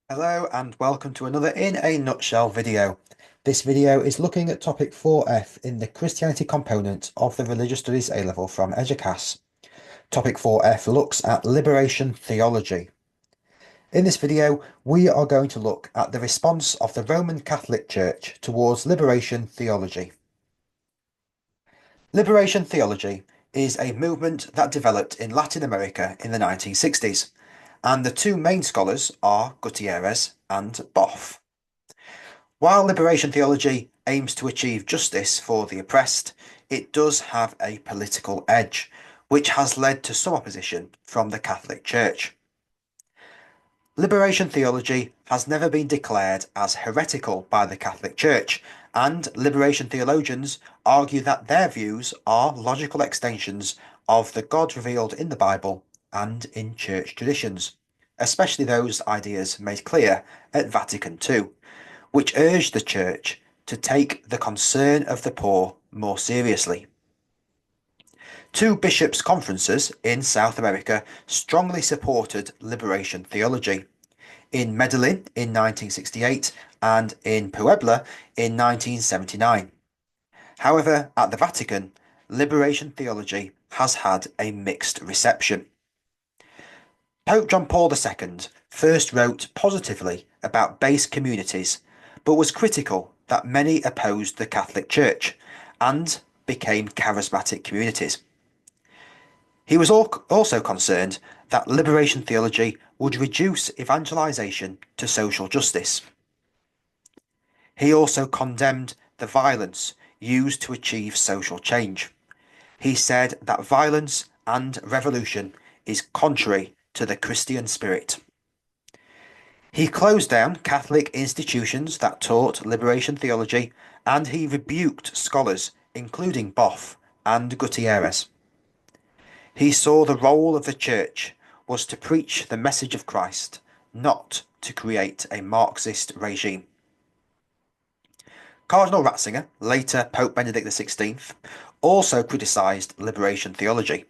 Hello and welcome to another In a Nutshell video. This video is looking at topic 4F in the Christianity component of the Religious Studies A-Level from Eduqas. Topic 4F looks at liberation theology. In this video, we are going to look at the response of the Roman Catholic Church towards liberation theology. Liberation theology is a movement that developed in Latin America in the 1960s, and the two main scholars are Gutierrez and Boff. While liberation theology aims to achieve justice for the oppressed, it does have a political edge, which has led to some opposition from the Catholic Church. Liberation theology has never been declared as heretical by the Catholic Church, and liberation theologians argue that their views are logical extensions of the God revealed in the Bible and in church traditions, especially those ideas made clear at Vatican II, which urged the Church to take the concern of the poor more seriously. Two bishops' conferences in South America strongly supported liberation theology. In Medellin in 1968 and in Puebla in 1979. However, at the Vatican, liberation theology has had a mixed reception. Pope John Paul II first wrote positively about base communities, but was critical that many opposed the Catholic Church and became charismatic communities. He was also concerned that liberation theology would reduce evangelization to social justice. He also condemned the violence used to achieve social change. He said that violence and revolution is contrary to the Christian spirit. He closed down Catholic institutions that taught liberation theology, and he rebuked scholars, including Boff and Gutierrez. He saw the role of the Church was to preach the message of Christ, not to create a Marxist regime. Cardinal Ratzinger, later Pope Benedict XVI, also criticised liberation theology.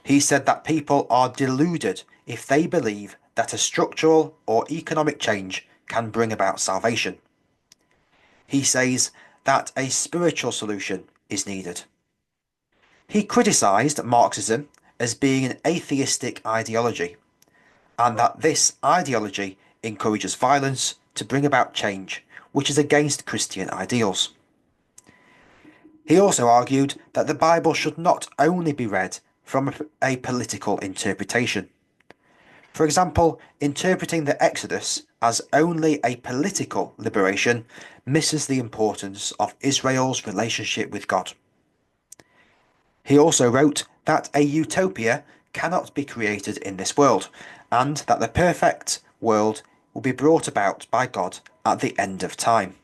He said that people are deluded if they believe that a structural or economic change can bring about salvation. He says that a spiritual solution is needed. He criticised Marxism as being an atheistic ideology, and that this ideology encourages violence to bring about change, which is against Christian ideals. He also argued that the Bible should not only be read from a political interpretation. For example, interpreting the Exodus as only a political liberation misses the importance of Israel's relationship with God. He also wrote that a utopia cannot be created in this world, and that the perfect world will be brought about by God at the end of time.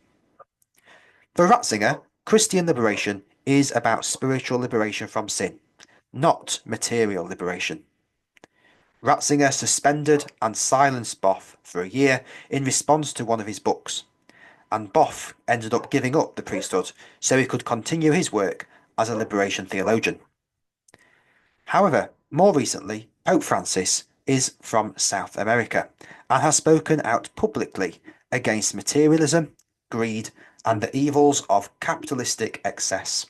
For Ratzinger, Christian liberation is about spiritual liberation from sin, not material liberation. Ratzinger suspended and silenced Boff for a year in response to one of his books, and Boff ended up giving up the priesthood so he could continue his work as a liberation theologian. However, more recently, Pope Francis is from South America and has spoken out publicly against materialism, greed, and the evils of capitalistic excess.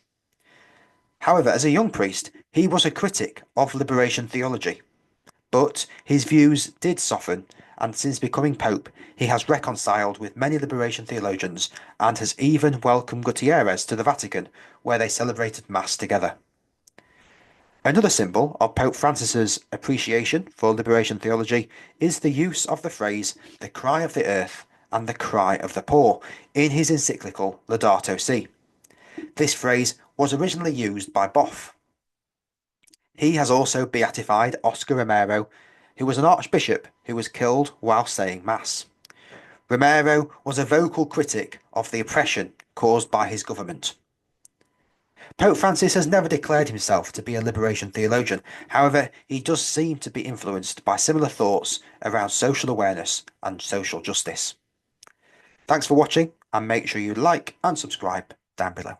However, as a young priest, he was a critic of liberation theology, but his views did soften, and since becoming Pope, he has reconciled with many liberation theologians and has even welcomed Gutierrez to the Vatican, where they celebrated Mass together. Another symbol of Pope Francis's appreciation for liberation theology is the use of the phrase "the cry of the earth" and "the cry of the poor" in his encyclical Laudato Si. This phrase was originally used by Boff. He has also beatified Oscar Romero, who was an archbishop who was killed while saying Mass. Romero was a vocal critic of the oppression caused by his government. Pope Francis has never declared himself to be a liberation theologian. However, he does seem to be influenced by similar thoughts around social awareness and social justice. Thanks for watching, and make sure you like and subscribe down below.